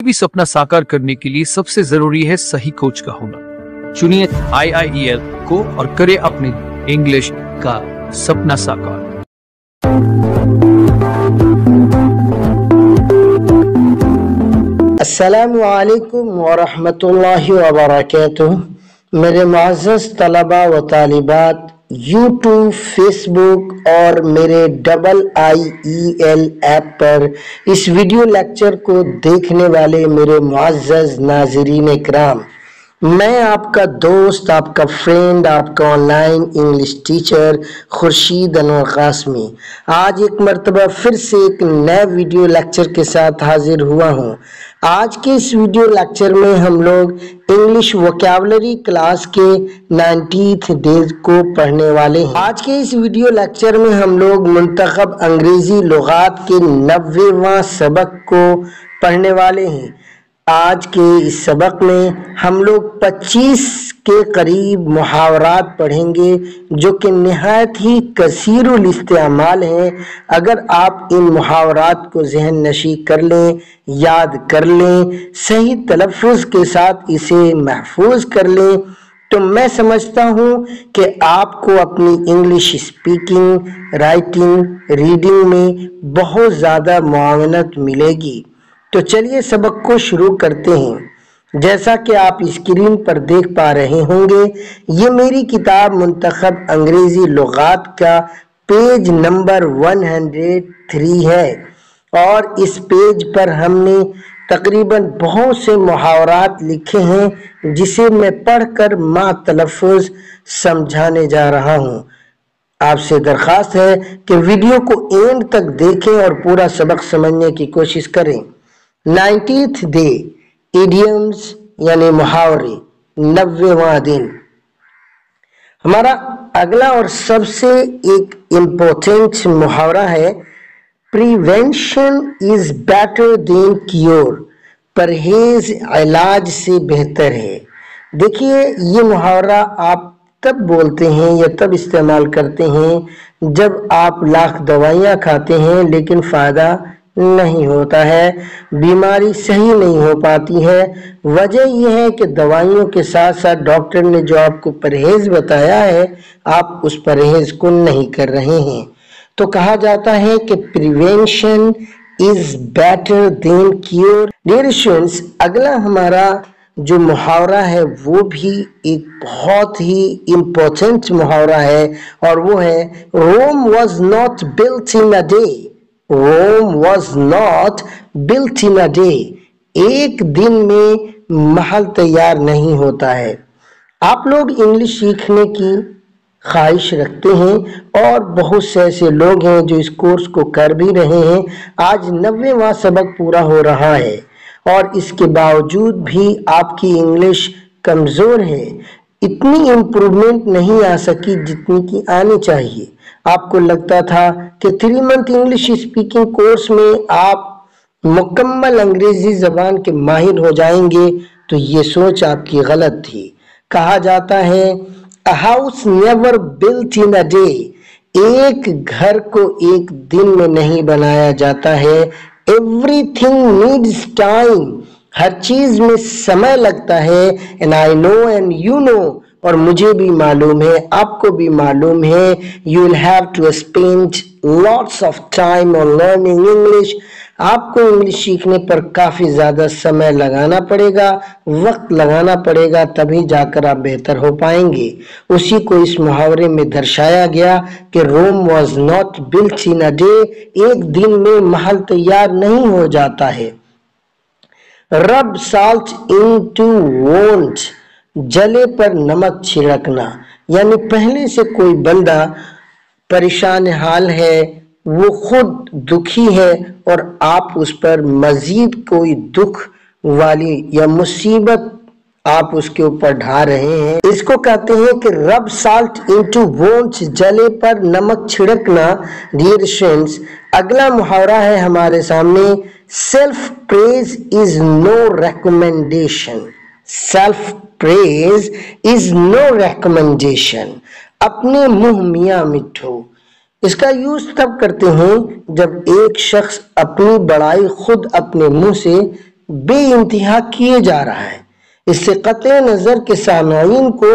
भी सपना साकार करने के लिए सबसे जरूरी है सही कोच का होना। चुनिए IIEL को और करें अपने इंग्लिश का सपना साकार। अस्सलामु अलैकुम व रहमतुल्लाहि व बरकातुहू। मेरे मुअज़्ज़ज़ तलबा व तालिबात, यूट्यूब, फेसबुक और मेरे IIEL ऐप पर इस वीडियो लेक्चर को देखने वाले मेरे मुअज़्ज़ज़ नाज़रीन इकराम, मैं आपका दोस्त, आपका फ्रेंड, आपका online English teacher Khurshid Anwar Qasmi आज एक मर्तबा फिर से एक नए वीडियो लेक्चर के साथ हाजिर हुआ हूँ। आज के इस वीडियो लेक्चर में हम लोग इंग्लिश वोकैबुलरी क्लास के 90th डे को पढ़ने वाले हैं। आज के इस वीडियो लेक्चर में हम लोग मुंतखब अंग्रेजी लुगात के 90वां सबक को पढ़ने वाले हैं। आज के इस सबक में हम लोग 25 के करीब मुहावरात पढ़ेंगे जो कि निहायत ही कसीरुल इस्तेमाल हैं। अगर आप इन मुहावरात को ज़हन नशी कर लें, याद कर लें, सही तलफ़्फ़ुज़ के साथ इसे महफूज कर लें, तो मैं समझता हूँ कि आपको अपनी इंग्लिश स्पीकिंग, राइटिंग, रीडिंग में बहुत ज़्यादा मुआवनत मिलेगी। तो चलिए सबक को शुरू करते हैं। जैसा कि आप स्क्रीन पर देख पा रहे होंगे, ये मेरी किताब मुंतखब अंग्रेजी लुगात का पेज नंबर 103 है और इस पेज पर हमने तकरीबन बहुत से मुहावरात लिखे हैं जिसे मैं पढ़कर मा तलफ़्फ़ुज़ समझाने जा रहा हूँ। आपसे दरख्वास्त है कि वीडियो को एंड तक देखें और पूरा सबक समझने की कोशिश करें। 90th डे, इडियम्स यानी मुहावरे, 90वां दिन। हमारा अगला और सबसे एक इम्पोर्टेंट मुहावरा है, prevention is better than cure. परहेज इलाज से बेहतर है। देखिए, ये मुहावरा आप तब बोलते हैं या तब इस्तेमाल करते हैं जब आप लाख दवाइयाँ खाते हैं लेकिन फ़ायदा नहीं होता है, बीमारी सही नहीं हो पाती है। वजह यह है कि दवाइयों के साथ साथ डॉक्टर ने जो आपको परहेज बताया है, आप उस परहेज को नहीं कर रहे हैं। तो कहा जाता है कि prevention is better than cure. Dear students, अगला हमारा जो मुहावरा है वो भी एक बहुत ही इम्पोर्टेंट मुहावरा है और वो है, Rome was not built in a day. Rome was not built in a day. एक दिन में महल तैयार नहीं होता है। आप लोग इंग्लिश सीखने की ख्वाहिश रखते हैं और बहुत से ऐसे लोग हैं जो इस कोर्स को कर भी रहे हैं। आज 90वां सबक पूरा हो रहा है और इसके बावजूद भी आपकी इंग्लिश कमज़ोर है। इतनी इम्प्रूवमेंट नहीं आ सकी जितनी की आनी चाहिए। आपको लगता था कि 3 मंथ इंग्लिश स्पीकिंग कोर्स में आप मुकम्मल अंग्रेजी ज़बान के माहिर हो जाएंगे, तो ये सोच आपकी गलत थी। कहा जाता है, a house never built in a day. एक घर को एक दिन में नहीं बनाया जाता है। Everything needs time. हर चीज में समय लगता है। And I know and you know, और मुझे भी मालूम है, आपको भी मालूम है, you will have to spend lots of time on learning English. आपको इंग्लिश सीखने पर काफी ज्यादा समय लगाना पड़ेगा, वक्त लगाना पड़ेगा, तभी जाकर आप बेहतर हो पाएंगे। उसी को इस मुहावरे में दर्शाया गया कि Rome was not built in a day. एक दिन में महल तैयार नहीं हो जाता है। रब साल्ट इनटू वोंट। जले पर नमक छिड़कना, यानी पहले से कोई बंदा परेशान हाल है, वो खुद दुखी है और आप उस पर मजीद कोई दुख वाली या मुसीबत आप उसके ऊपर ढा रहे हैं। इसको कहते हैं कि रब साल्ट इनटू वोंट, जले पर नमक छिड़कना। डियर फ्रेंड्स, अगला मुहावरा है हमारे सामने, self praise is no recommendation. Self praise is no recommendation. अपने मुंह मियाँ मिठो। इसका यूज तब करते हैं जब एक शख्स अपनी बड़ाई खुद अपने मुंह से बे इंतहा किए जा रहा है। इससे कतई नजर के सामईन को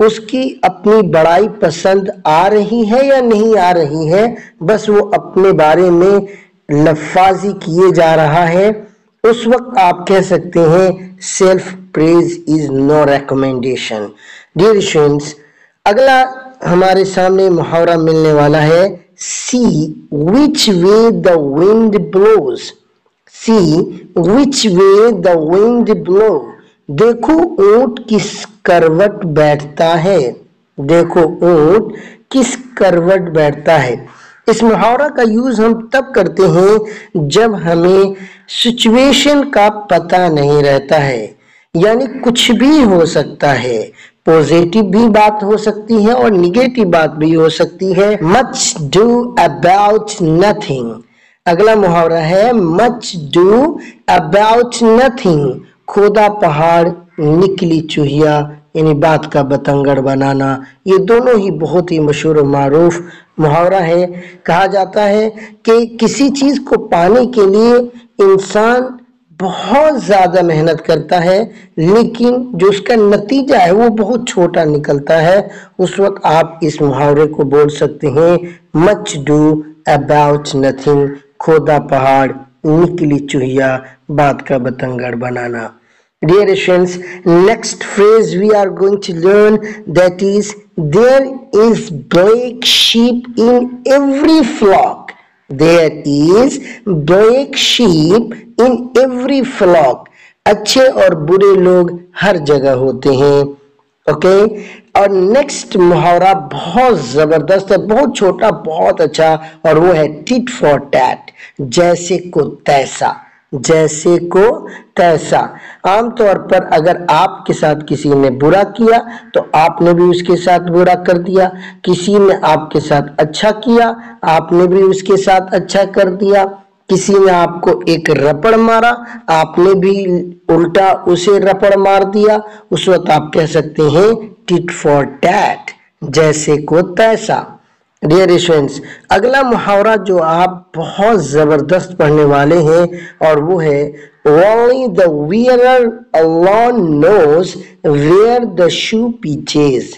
उसकी अपनी बड़ाई पसंद आ रही है या नहीं आ रही है, बस वो अपने बारे में लफाजी किए जा रहा है, उस वक्त आप कह सकते हैं self praise is no recommendation. Dear students, अगला हमारे सामने मुहावरा मिलने वाला है see which way the wind blows. See which way the wind blow। देखो ऊंट किस करवट बैठता है। देखो ऊंट किस करवट बैठता है। इस मुहावरा का यूज हम तब करते हैं जब हमें सिचुएशन का पता नहीं रहता है, यानी कुछ भी हो सकता है। पॉजिटिव भी बात हो सकती है और निगेटिव बात भी हो सकती है। Much do about nothing. अगला मुहावरा है मच डू अबाउट नथिंग। खोदा पहाड़ निकली चूहिया, यानी बात का बतंगड़ बनाना। ये दोनों ही बहुत ही मशहूर और मारूफ मुहावरा है। कहा जाता है कि किसी चीज को पाने के लिए इंसान बहुत ज्यादा मेहनत करता है, लेकिन जो उसका नतीजा है वो बहुत छोटा निकलता है। उस वक्त आप इस मुहावरे को बोल सकते हैं मच डू अबाउट नथिंग। खोदा पहाड़ निकली चूहिया, बात का बतंगड़ बनाना। Dear students, next phrase we are going to learn, that is there is black sheep in every flock। There is black sheep in every flock। अच्छे और बुरे लोग हर जगह होते हैं। ओके और नेक्स्ट मुहावरा बहुत जबरदस्त है, बहुत छोटा बहुत अच्छा, और वो है टिट फॉर टैट। जैसे को तैसा। जैसे को तैसा। आमतौर पर अगर आपके साथ किसी ने बुरा किया तो आपने भी उसके साथ बुरा कर दिया, किसी ने आपके साथ अच्छा किया आपने भी उसके साथ अच्छा कर दिया, किसी ने आपको एक रपड़ मारा आपने भी उल्टा उसे रपड़ मार दिया। उस वक्त आप कह सकते हैं टिट फॉर टैट, जैसे को तैसा। डियर स्टूडेंट्स, अगला मुहावरा जो आप बहुत जबरदस्त पढ़ने वाले हैं और वो है only the wearer alone knows where the shoe pinches।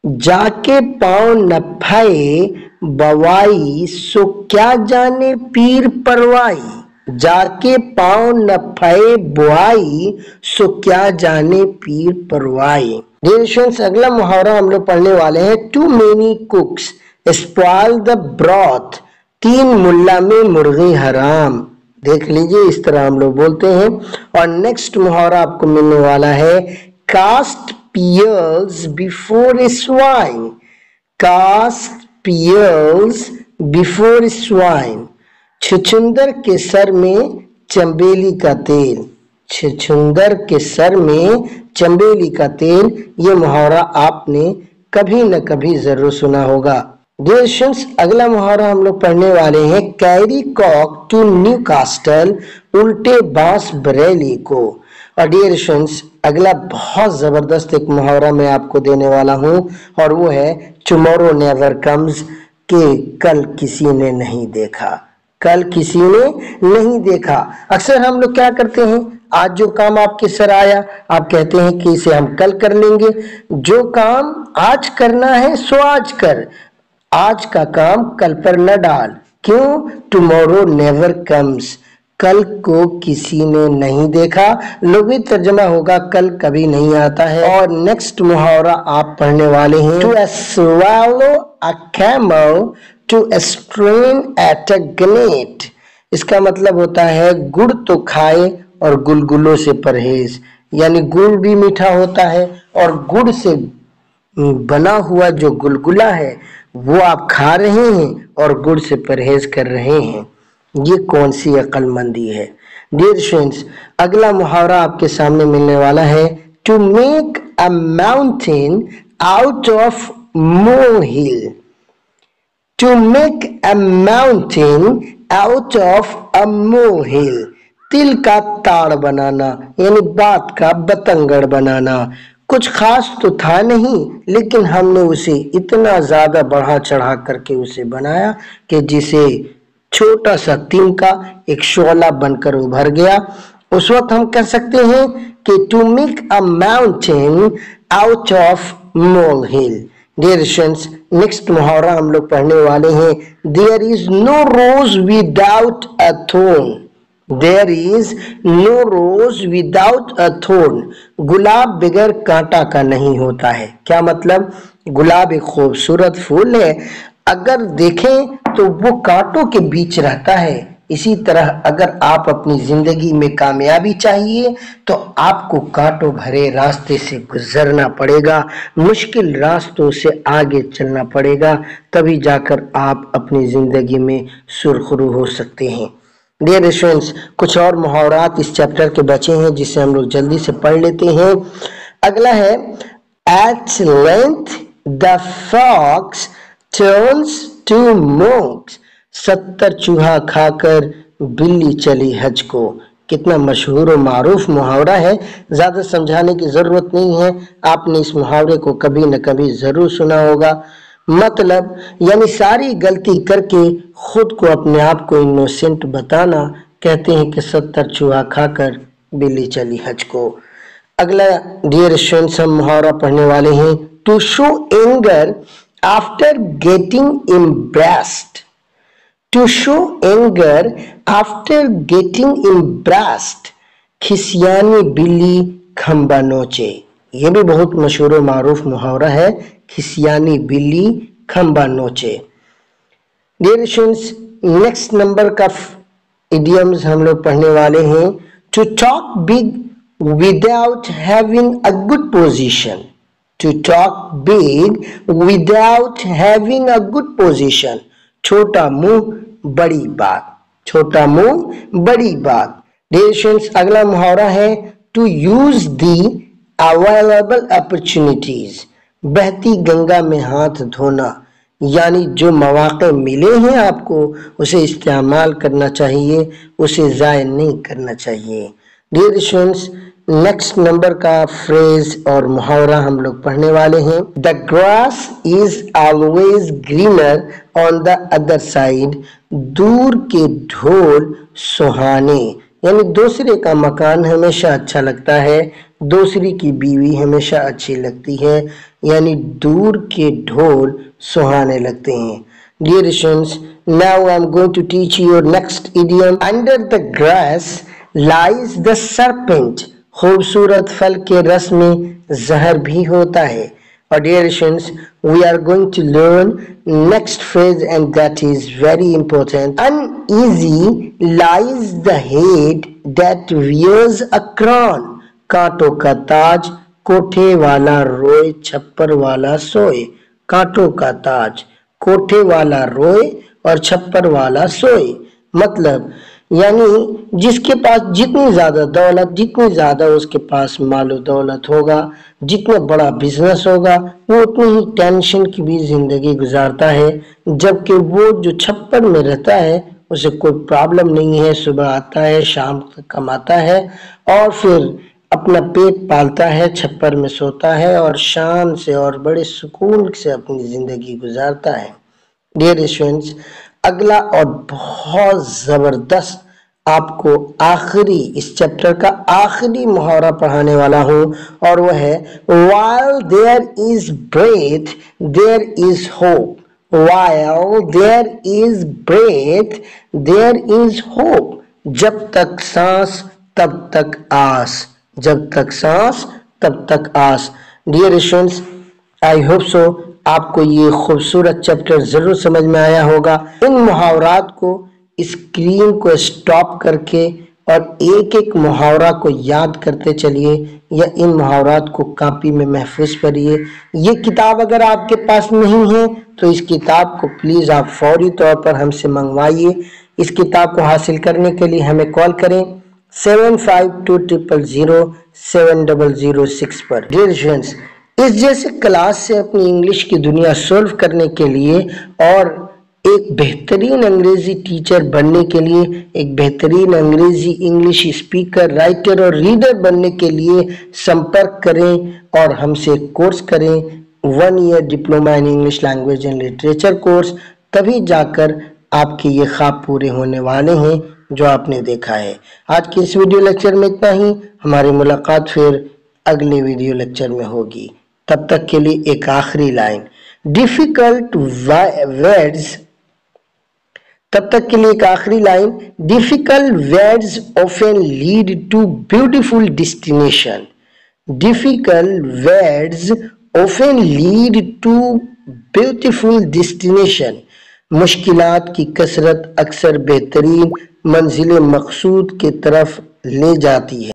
जाके पाँव न फाए बवाई सो क्या जाने पीर परवाई। जाके पाँव न फाए बुआई सो क्या जाने पीर परवाई। डियर स्टूडेंट्स, अगला मुहावरा हम लोग पढ़ने वाले हैं too many cooks spoil the broth. तीन मुल्ला में मुर्गी हराम। देख लीजिए, इस तरह हम लोग बोलते हैं। और नेक्स्ट मुहावरा आपको मिलने वाला है cast pearls before a swine। Cast pearls before swine। छुछुंदर के सर में चंबेली का तेल। छुछुंदर के सर में चंबेली का तेल, ये मुहावरा आपने कभी न कभी जरूर सुना होगा। डियर स्टूडेंट्स, अगला मुहावरा हम लोग पढ़ने वाले हैं कैरी कॉक टू न्यू कास्टल। उल्टे बांस बरेली को। और डियर स्टूडेंट्स, अगला बहुत जबरदस्त एक मुहावरा मैं आपको देने वाला हूं और वो है टुमारो नेवर कम्स। के कल किसी ने नहीं देखा। कल किसी ने नहीं देखा। अक्सर हम लोग क्या करते हैं, आज जो काम आपके सर आया आप कहते हैं कि इसे हम कल कर लेंगे। जो काम आज करना है सो आज कर, आज का काम कल पर न डाल। क्यों? Tomorrow never comes. कल को किसी ने नहीं देखा। लुग़वी तर्जुमा होगा कल कभी नहीं आता है। और नेक्स्ट मुहावरा आप पढ़ने वाले हैं to swallow a camel to strain at a gannat। इसका मतलब होता है गुड़ तो खाए और गुलगुलों से परहेज, यानी गुड़ भी मीठा होता है और गुड़ से बना हुआ जो गुलगुला है वो आप खा रहे हैं और गुड़ से परहेज कर रहे हैं। ये कौन सी अक्लमंदी है। डियर स्टूडेंट्स, अगला मुहावरा आपके सामने मिलने वाला है to make a mountain out of molehill. To make a mountain out of a molehill. तिल का ताड़ बनाना, यानी बात का बतंगड़ बनाना। कुछ खास तो था नहीं, लेकिन हमने उसे इतना ज्यादा बढ़ा चढ़ा करके उसे बनाया कि जिसे छोटा सा तिनका एक शोला बनकर उभर गया। उस वक्त हम कह सकते हैं कि to make a mountain out of molehill। Dear students, next मुहावरा हम लोग पढ़ने वाले हैं, there is no rose without a thorn। There is no rose without a thorn। गुलाब बगैर कांटा का नहीं होता है। क्या मतलब? गुलाब एक खूबसूरत फूल है, अगर देखें तो वो कांटों के बीच रहता है। इसी तरह अगर आप अपनी जिंदगी में कामयाबी चाहिए तो आपको कांटों भरे रास्ते से गुजरना पड़ेगा, मुश्किल रास्तों से आगे चलना पड़ेगा, तभी जाकर आप अपनी जिंदगी में सुरखरू हो सकते हैं। डियर स्टूडेंट्स, कुछ और मुहावरात इस चैप्टर के बचे हैं जिसे हम लोग जल्दी से पढ़ लेते हैं। अगला है at length the fox turns to monks. 70 चूहा खाकर बिल्ली चली हज को। कितना मशहूर और मारूफ मुहावरा है, ज्यादा समझाने की जरूरत नहीं है, आपने इस मुहावरे को कभी न कभी जरूर सुना होगा। मतलब यानी सारी गलती करके खुद को अपने आप को इनोसेंट बताना। कहते हैं कि 70 चूहा खाकर बिल्ली चली हज को। अगला डियर स्टूडेंट्स हम मुहावरा पढ़ने वाले हैं, to show anger after getting embarrassed. To show anger after getting embarrassed. खिसियानी बिल्ली खंबा नोचे। ये भी बहुत मशहूर और मारूफ मुहावरा है, खिसियानी बिल्ली खंबा नोचे। डियर स्टूडेंट्स, नेक्स्ट नंबर का इडियम्स हम लोग पढ़ने वाले हैं, to talk big without having a good position. To talk big without having a good position. छोटा मुंह बड़ी बात। छोटा मुंह बड़ी बात। डियर स्टूडेंट्स, अगला मुहावरा है, to use the available opportunities. बहती गंगा में हाथ धोना, यानी जो मौके मिले हैं आपको उसे इस्तेमाल करना चाहिए, उसे ज़ाय नहीं करना चाहिए। डियर स्टूडेंट्स, नेक्स्ट नंबर का फ्रेज और मुहावरा हम लोग पढ़ने वाले हैं, the grass is always greener on the other side. दूर के ढोल सुहाने, यानी दूसरे का मकान हमेशा अच्छा लगता है, दूसरी की बीवी हमेशा अच्छी लगती है, यानी दूर के ढोल सुहाने लगते हैं। Dear students, now I am going to teach you your next idiom. Under the grass lies the serpent. खूबसूरत फल के रस में जहर भी होता है। और dear students, we are going to learn next phrase and that is very important. Uneasy lies the head that wears a crown. कांटों का ताज, कोठे वाला रोए, छप्पर वाला सोए। कांटों का ताज, कोठे वाला रोए और छप्पर वाला सोए। मतलब यानी जिसके पास जितनी ज्यादा दौलत, जितनी ज्यादा उसके पास मालो दौलत होगा, जितना बड़ा बिजनेस होगा, वो उतनी ही टेंशन की भी जिंदगी गुजारता है, जबकि वो जो छप्पर में रहता है उसे कोई प्रॉब्लम नहीं है, सुबह आता है, शाम तक कमाता है और फिर अपना पेट पालता है, छप्पर में सोता है और शान से और बड़े सुकून से अपनी जिंदगी गुजारता है। डियर स्टूडेंट्स, अगला और बहुत जबरदस्त आपको आखिरी इस चैप्टर का आखिरी मुहावरा पढ़ाने वाला हूं और वह है, while there is breath there is hope। while there is breath there is hope। जब तक सांस तब तक आस। जब तक सांस तब तक आस। Dear students, I hope so आपको ये खूबसूरत चैप्टर जरूर समझ में आया होगा। इन मुहावरात को स्क्रीन को स्टॉप करके और एक एक मुहावरा को याद करते चलिए या इन मुहावरात को कॉपी में महफूज करिए। ये किताब अगर आपके पास नहीं है तो इस किताब को प्लीज आप फौरी तौर पर हमसे मंगवाइए। इस किताब को हासिल करने के लिए हमें कॉल करें 7520007006 पर। डियर स्टूडेंट्स, इस जैसे क्लास से अपनी इंग्लिश की दुनिया सॉल्व करने के लिए और एक बेहतरीन अंग्रेजी टीचर बनने के लिए, एक बेहतरीन अंग्रेजी इंग्लिश स्पीकर, राइटर और रीडर बनने के लिए संपर्क करें और हमसे कोर्स करें 1 year diploma in English language and literature course. तभी जाकर آپ کے یہ خواب پورے ہونے والے ہیں جو آپ نے دیکھا ہے۔ آج کے اس ویڈیو لیکچر میں اتنا ہی، ہماری ملاقات پھر اگلے ویڈیو لیکچر میں ہوگی۔ تب تک کے لیے ایک آخری line, difficult words often lead to beautiful destination. Difficult words often lead to beautiful destination. مشکلات کی کثرت اکثر بہترین منزل مقصود کی طرف لے جاتی ہے۔